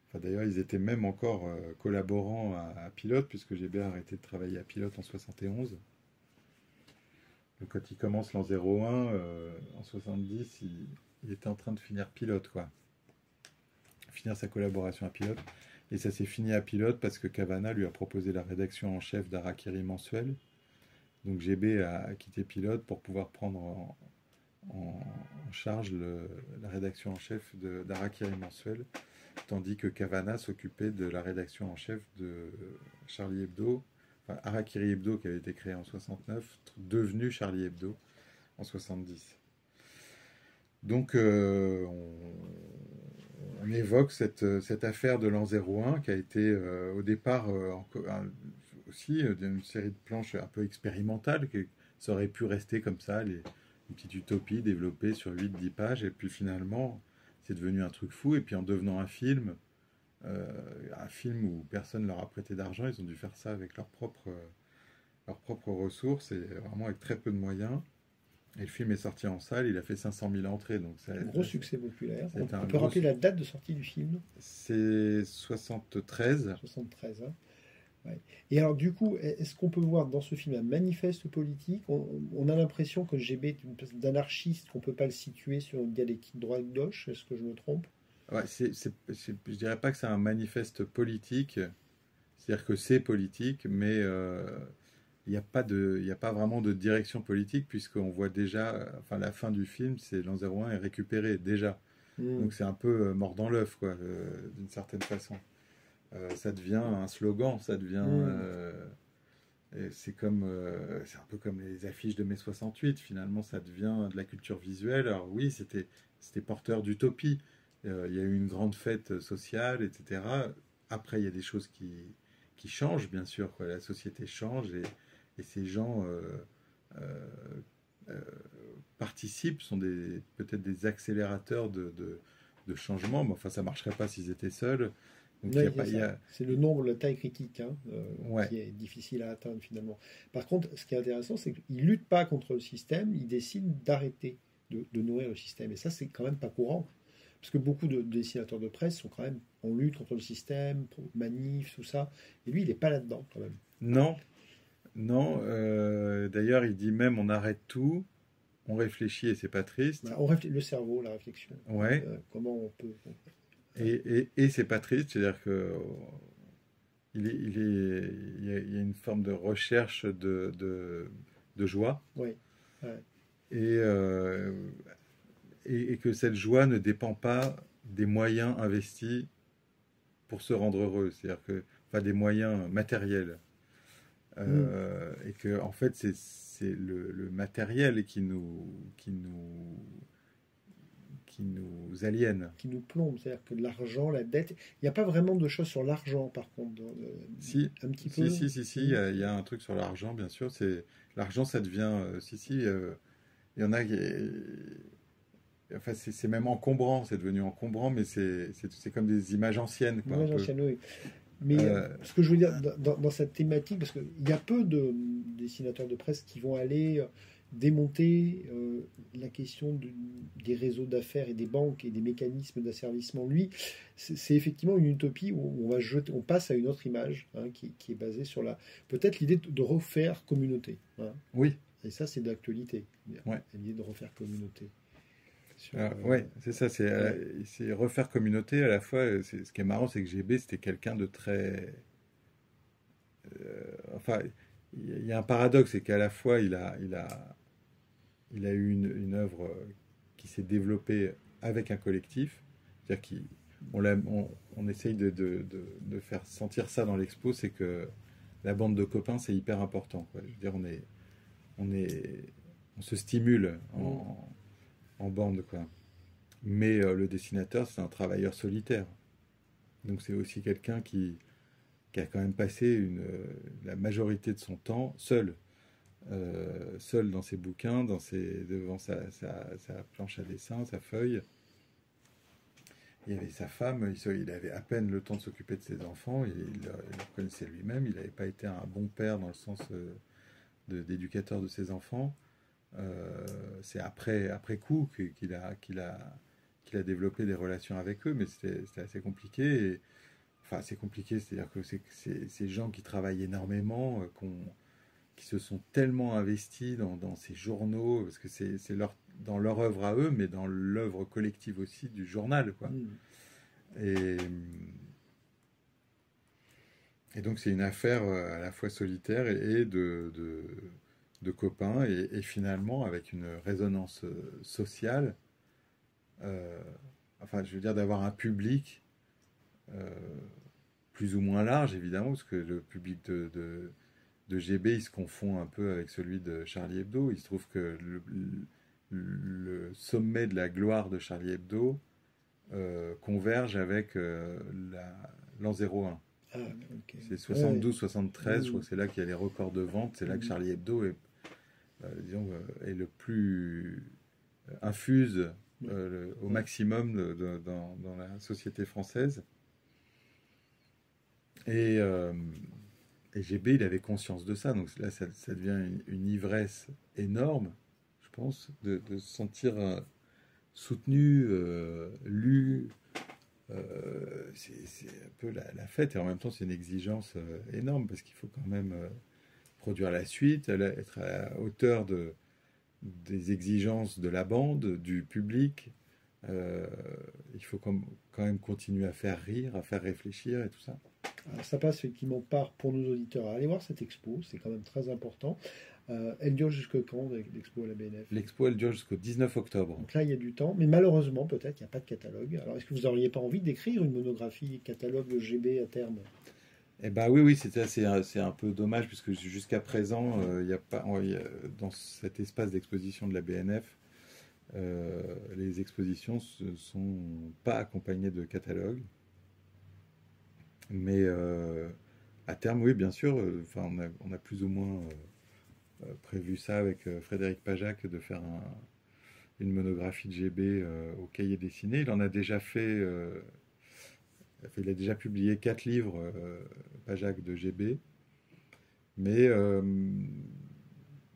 [SPEAKER 2] Enfin, d'ailleurs, ils étaient même encore collaborants à Pilote, puisque j'ai bien arrêté de travailler à Pilote en 71. Donc, quand il commence l'an 01, en 70, il était en train de finir Pilote, quoi. Finir sa collaboration à Pilote. Et ça s'est fini à Pilote parce que Cavana lui a proposé la rédaction en chef d'Harakiri Mensuel. Donc GB a quitté Pilote pour pouvoir prendre en charge la rédaction en chef d'Harakiri Mensuel, tandis que Cavana s'occupait de la rédaction en chef de Charlie Hebdo, enfin Harakiri Hebdo qui avait été créé en 69, devenu Charlie Hebdo en 70. Donc on évoque cette affaire de l'an 01 qui a été au départ aussi une série de planches un peu expérimentales, qui ça aurait pu rester comme ça, une petite utopie développée sur 8-10 pages, et puis finalement c'est devenu un truc fou, et puis en devenant un film où personne leur a prêté d'argent, ils ont dû faire ça avec leurs propres ressources, et vraiment avec très peu de moyens. Et le film est sorti en salle, il a fait 500 000 entrées. Donc c'est
[SPEAKER 1] un gros succès populaire. On peut
[SPEAKER 2] rappeler
[SPEAKER 1] la date de sortie du film?
[SPEAKER 2] C'est 73.
[SPEAKER 1] 73, hein. Ouais. Et alors, du coup, est-ce qu'on peut voir dans ce film un manifeste politique? On a l'impression que GB est une espèce d'anarchiste, qu'on ne peut pas le situer sur une dialectique droite-gauche. Est-ce que je me trompe?
[SPEAKER 2] Ouais, je dirais pas que c'est un manifeste politique, c'est-à-dire que c'est politique, mais il y a pas vraiment de direction politique, puisqu'on voit déjà, enfin, la fin du film, c'est l'an 01 est récupéré déjà.
[SPEAKER 1] Hmm.
[SPEAKER 2] Donc c'est un peu mort dans l'œuf, quoi, d'une certaine façon. Ça devient un slogan, ça devient.
[SPEAKER 1] Hmm.
[SPEAKER 2] Et c'est un peu comme les affiches de mai 68. Finalement, ça devient de la culture visuelle. Alors oui, c'était porteur d'utopie. Il y a eu une grande fête sociale, etc. Après, il y a des choses qui changent, bien sûr, quoi. La société change et ces gens euh, euh, participent, sont peut-être des accélérateurs de changement. Mais enfin, ça marcherait pas s'ils étaient seuls. Donc il y
[SPEAKER 1] Oui,
[SPEAKER 2] a
[SPEAKER 1] c'est
[SPEAKER 2] pas, il y
[SPEAKER 1] ça.
[SPEAKER 2] a,
[SPEAKER 1] C'est le nombre, la taille critique, hein,
[SPEAKER 2] ouais.
[SPEAKER 1] qui est difficile à atteindre finalement. Par contre, ce qui est intéressant, c'est qu'il ne lutte pas contre le système, il décide d'arrêter de nourrir le système. Et ça, c'est quand même pas courant. Parce que beaucoup de dessinateurs de presse sont quand même en lutte contre le système, manif, tout ça. Et lui, il n'est pas là-dedans quand même.
[SPEAKER 2] Non, non. D'ailleurs, il dit même on arrête tout, on réfléchit et c'est pas triste.
[SPEAKER 1] Voilà, le cerveau, la réflexion.
[SPEAKER 2] Ouais.
[SPEAKER 1] Comment on peut.
[SPEAKER 2] Et c'est pas triste, c'est-à-dire que il y a une forme de recherche de joie
[SPEAKER 1] Oui. Ouais.
[SPEAKER 2] et, euh, et que cette joie ne dépend pas des moyens investis pour se rendre heureux, c'est-à-dire que pas des moyens matériels.
[SPEAKER 1] Hmm.
[SPEAKER 2] Et que en fait c'est le matériel qui nous aliène.
[SPEAKER 1] Qui nous plombe. C'est-à-dire que l'argent, la dette. Il n'y a pas vraiment de choses sur l'argent, par contre.
[SPEAKER 2] Si,
[SPEAKER 1] Un petit
[SPEAKER 2] si,
[SPEAKER 1] peu.
[SPEAKER 2] si, si, si,
[SPEAKER 1] Hmm.
[SPEAKER 2] il y a un truc sur l'argent, bien sûr. C'est l'argent, ça devient, si, si, il y en a qui, enfin, c'est même encombrant. C'est devenu encombrant, mais c'est comme des images anciennes, quoi, un
[SPEAKER 1] Moi,
[SPEAKER 2] peu.
[SPEAKER 1] j'ancienne, oui. Mais
[SPEAKER 2] Euh,
[SPEAKER 1] ce que je veux dire dans cette thématique, parce qu'il y a peu de dessinateurs de presse qui vont aller démonter la question des réseaux d'affaires et des banques et des mécanismes d'asservissement. Lui, c'est effectivement une utopie où on passe à une autre image, hein, qui est basée sur peut-être l'idée de refaire communauté, hein.
[SPEAKER 2] oui,
[SPEAKER 1] Et ça, c'est d'actualité,
[SPEAKER 2] ouais.
[SPEAKER 1] l'idée de refaire communauté. Sur,
[SPEAKER 2] Ouais, c'est ça,
[SPEAKER 1] ouais.
[SPEAKER 2] c'est refaire communauté à la fois. Ce qui est marrant, c'est que GB, c'était quelqu'un de très. Enfin, il y a un paradoxe, c'est qu'à la fois, il a eu une œuvre qui s'est développée avec un collectif. C'est-à-dire qu'on essaye de faire sentir ça dans l'expo, c'est que la bande de copains, c'est hyper important, quoi. Je veux dire, on est, on se stimule
[SPEAKER 1] Mm.
[SPEAKER 2] en bande, quoi. Mais le dessinateur, c'est un travailleur solitaire. Donc c'est aussi quelqu'un qui a quand même passé la majorité de son temps seul. Seul dans ses bouquins, devant sa planche à dessin, sa feuille. Il y avait sa femme, il avait à peine le temps de s'occuper de ses enfants, il le reconnaissait lui-même, il n'avait pas été un bon père dans le sens d'éducateur de ses enfants. C'est après coup qu'il a développé des relations avec eux, mais c'était assez compliqué. Enfin, c'est compliqué, c'est-à-dire que c'est ces gens qui travaillent énormément, qui se sont tellement investis dans ces journaux, parce que dans leur œuvre à eux, mais dans l'œuvre collective aussi du journal, quoi.
[SPEAKER 1] Mm.
[SPEAKER 2] Et, et donc c'est une affaire à la fois solitaire et de copains, et finalement avec une résonance sociale, euh, enfin je veux dire d'avoir un public euh, plus ou moins large évidemment, parce que le public de GB il se confond un peu avec celui de Charlie Hebdo. Il se trouve que le sommet de la gloire de Charlie Hebdo converge avec l'an 01.
[SPEAKER 1] Ah, ok.
[SPEAKER 2] C'est
[SPEAKER 1] Ouais.
[SPEAKER 2] 72-73, je crois
[SPEAKER 1] Mm.
[SPEAKER 2] que c'est là qu'il y a les records de vente, c'est là que
[SPEAKER 1] Mm.
[SPEAKER 2] Charlie Hebdo disons, est le plus infuse
[SPEAKER 1] Ouais.
[SPEAKER 2] au
[SPEAKER 1] Ouais.
[SPEAKER 2] maximum dans la société française. Et, euh, et GB, il avait conscience de ça, donc là, ça devient une ivresse énorme, je pense, de se sentir soutenu, lu, c'est un peu la fête, et en même temps c'est une exigence énorme, parce qu'il faut quand même produire la suite, être à la hauteur des exigences de la bande, du public. Il faut quand même continuer à faire rire, à faire réfléchir et tout ça.
[SPEAKER 1] Alors, ça passe effectivement par, pour nos auditeurs, à aller voir cette expo, c'est quand même très important. Elle dure jusque quand, l'expo à la BNF?
[SPEAKER 2] L'expo, elle dure jusqu'au 19 octobre.
[SPEAKER 1] Donc là, il y a du temps, mais malheureusement, peut-être, il n'y a pas de catalogue. Alors, est-ce que vous n'auriez pas envie d'écrire une monographie catalogue de GB à terme?
[SPEAKER 2] Eh ben oui, c'est un peu dommage, puisque jusqu'à présent, il y a pas, dans cet espace d'exposition de la BNF, les expositions ne sont pas accompagnées de catalogue. Mais à terme, oui, bien sûr, enfin, on a plus ou moins prévu ça avec Frédéric Pajac, de faire une monographie de GB au cahier dessiné. Il en a déjà fait, il a déjà publié 4 livres, Pajac, de GB, mais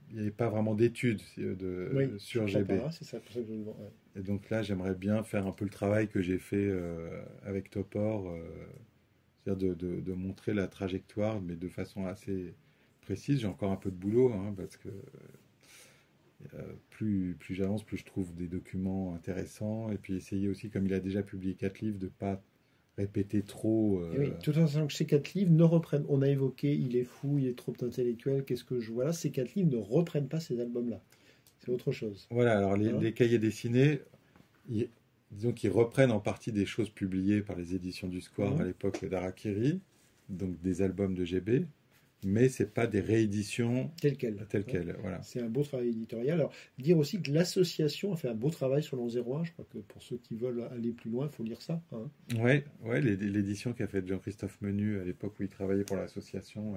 [SPEAKER 2] il n'y avait pas vraiment d'études
[SPEAKER 1] Oui,
[SPEAKER 2] sur
[SPEAKER 1] je
[SPEAKER 2] GB.
[SPEAKER 1] crois pas, c'est ça, pour ça que je vous demande. Ouais.
[SPEAKER 2] Et donc là, j'aimerais bien faire un peu le travail que j'ai fait avec Topor, c'est-à-dire de montrer la trajectoire, mais de façon assez précise. J'ai encore un peu de boulot, hein, parce que plus j'avance, plus je trouve des documents intéressants. Et puis essayer aussi, comme il a déjà publié 4 livres, de ne pas répéter trop.
[SPEAKER 1] Et oui, tout en sachant que ces 4 livres ne reprennent. On a évoqué Il est fou, il est trop intellectuel, qu'est-ce que je vois là. Ces 4 livres ne reprennent pas ces albums-là. C'est autre chose.
[SPEAKER 2] Voilà, alors
[SPEAKER 1] Hein?
[SPEAKER 2] les cahiers dessinés, disons qu'ils reprennent en partie des choses publiées par les éditions du Square à l'époque d'Harakiri, donc des albums de GB, mais c'est pas des rééditions
[SPEAKER 1] telles quelles.
[SPEAKER 2] Voilà.
[SPEAKER 1] C'est un beau travail éditorial. Alors, dire aussi que l'association a fait un beau travail sur l'an 01. Je crois que pour ceux qui veulent aller plus loin, il faut lire ça. Hein.
[SPEAKER 2] Ouais, l'édition qu'a faite Jean-Christophe Menu à l'époque où il travaillait pour l'association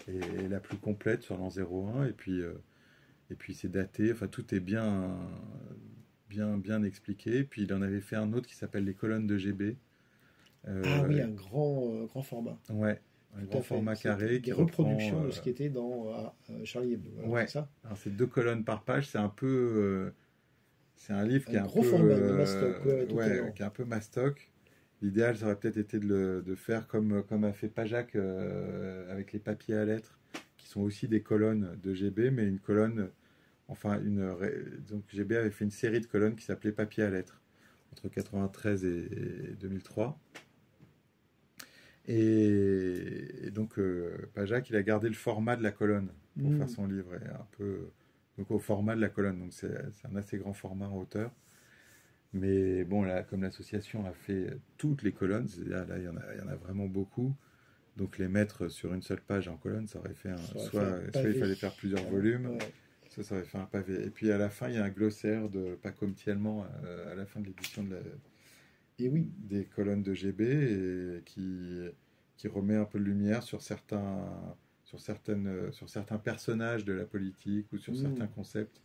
[SPEAKER 2] est la plus complète sur l'an 01, et puis c'est daté, enfin tout est bien expliqué. Puis il en avait fait un autre qui s'appelle Les colonnes de GB.
[SPEAKER 1] Ah oui, un grand format.
[SPEAKER 2] Ouais, un grand format carré.
[SPEAKER 1] Des reproductions de ce qui était dans Charlie Hebdo.
[SPEAKER 2] Ouais,
[SPEAKER 1] c'est ça.
[SPEAKER 2] Alors c'est 2 colonnes par page, c'est un peu... c'est un livre qui est un
[SPEAKER 1] gros
[SPEAKER 2] peu...
[SPEAKER 1] format de mastoc,
[SPEAKER 2] qui est un peu mastoc. L'idéal, ça aurait peut-être été de faire comme a fait Pajac avec les papiers à lettres, qui sont aussi des colonnes de GB, mais une colonne... Enfin, donc GB avait fait une série de colonnes qui s'appelait Papier à lettres, entre 93 et 2003. Et donc, Pajac, il a gardé le format de la colonne pour faire son livre, et un peu donc au format de la colonne. Donc, c'est un assez grand format en hauteur. Mais bon, là, comme l'association a fait toutes les colonnes, là, il y en a vraiment beaucoup. Donc, les mettre sur une seule page en colonne, ça aurait fait soit il fallait faire plusieurs volumes. Ouais. Ça aurait fait un pavé. Et puis à la fin, il y a un glossaire de Paco Mtielman à la fin de l'édition des colonnes de GB, et qui remet un peu de lumière sur certains personnages de la politique, ou sur certains concepts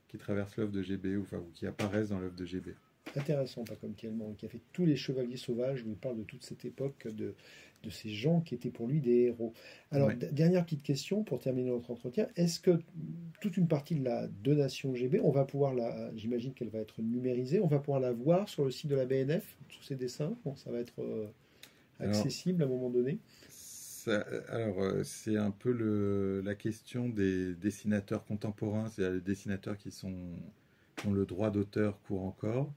[SPEAKER 2] qui traversent l'œuvre de GB, ou qui apparaissent dans l'œuvre de GB.
[SPEAKER 1] Intéressant, Paco Mtielman, qui a fait tous les Chevaliers Sauvages, où il parle de toute cette époque, de ces gens qui étaient pour lui des héros. Alors, dernière petite question pour terminer notre entretien. Est-ce que toute une partie de la donation GB, on va pouvoir j'imagine qu'elle va être numérisée, on va pouvoir la voir sur le site de la BNF, sous ses dessins? Bon, ça va être accessible à un moment donné?
[SPEAKER 2] C'est un peu la question des dessinateurs contemporains, c'est-à-dire les dessinateurs qui ont le droit d'auteur court encore.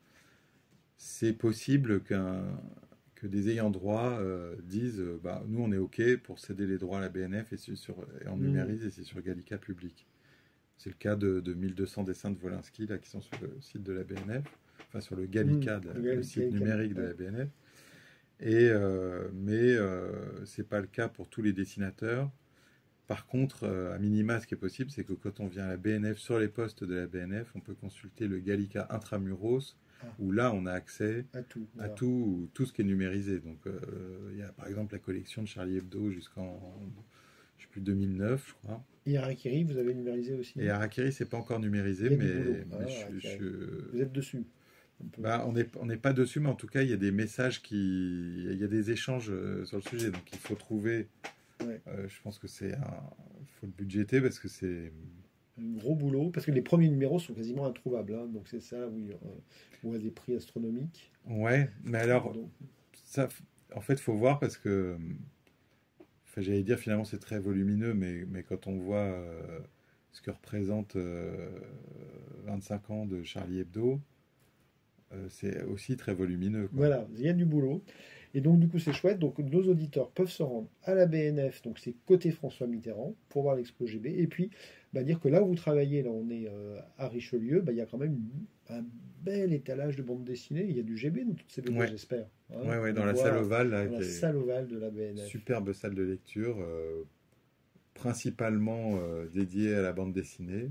[SPEAKER 2] C'est possible que des ayants droit disent nous on est OK pour céder les droits à la BNF, et on numérise, et c'est sur Gallica Public. C'est le cas de 1200 dessins de Wolinski là, qui sont sur le site de la BNF, enfin sur le Gallica, le site numérique de la BNF. Mais c'est pas le cas pour tous les dessinateurs. Par contre, à minima, ce qui est possible, c'est que quand on vient à la BNF, sur les postes de la BNF, on peut consulter le Gallica Intramuros, où là, on a accès à tout ce qui est numérisé. Donc, il y a par exemple la collection de Charlie Hebdo jusqu'en, je sais plus, 2009, je crois.
[SPEAKER 1] Et Harakiri, vous avez numérisé aussi?
[SPEAKER 2] Et Harakiri, c'est pas encore numérisé, mais
[SPEAKER 1] vous êtes dessus?
[SPEAKER 2] On n'est pas dessus, mais en tout cas, il y a des messages il y a des échanges sur le sujet. Donc, il faut trouver... je pense que faut le budgéter, parce que c'est
[SPEAKER 1] un gros boulot, parce que les premiers numéros sont quasiment introuvables, hein, donc c'est ça, oui, ou à des prix astronomiques.
[SPEAKER 2] Ouais, mais alors En fait, il faut voir parce que, enfin, j'allais dire finalement c'est très volumineux, mais quand on voit ce que représente 25 ans de Charlie Hebdo, c'est aussi très volumineux, quoi.
[SPEAKER 1] Voilà, il y a du boulot. Et donc, du coup, c'est chouette. Donc, nos auditeurs peuvent se rendre à la BNF, donc c'est côté François Mitterrand, pour voir l'expo GB. Et puis, bah, dire que là où vous travaillez, là, on est à Richelieu, bah, il y a quand même un bel étalage de bandes dessinées. Il y a du GB dans toutes ces BD,
[SPEAKER 2] Ouais,
[SPEAKER 1] j'espère. Hein.
[SPEAKER 2] ouais,
[SPEAKER 1] On
[SPEAKER 2] dans la salle
[SPEAKER 1] voit
[SPEAKER 2] ovale, là,
[SPEAKER 1] dans la
[SPEAKER 2] qui est
[SPEAKER 1] salle ovale de la BNF.
[SPEAKER 2] superbe salle de lecture, principalement dédiée à la bande dessinée.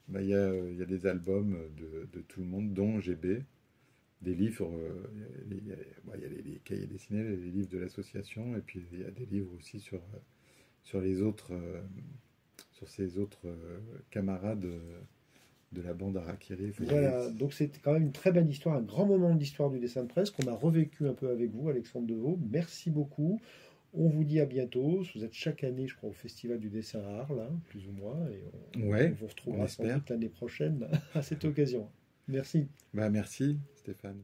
[SPEAKER 2] Bah, il y a des albums de tout le monde, dont GB, des livres, il y a les cahiers dessinés, les livres de l'association, et puis il y a des livres aussi sur les autres, sur ces autres camarades de la bande Harakiri. Enfin,
[SPEAKER 1] Voilà, donc c'est quand même une très belle histoire, un grand moment de l'histoire du dessin de presse qu'on a revécu un peu avec vous, Alexandre Deveau. Merci beaucoup. On vous dit à bientôt. Vous êtes chaque année, je crois, au Festival du dessin à Arles, hein, plus ou moins, et on
[SPEAKER 2] ouais,
[SPEAKER 1] vous
[SPEAKER 2] on
[SPEAKER 1] retrouvera sans
[SPEAKER 2] espère.
[SPEAKER 1] doute l'année prochaine à cette occasion. Merci.
[SPEAKER 2] Bah, merci, Stéphane.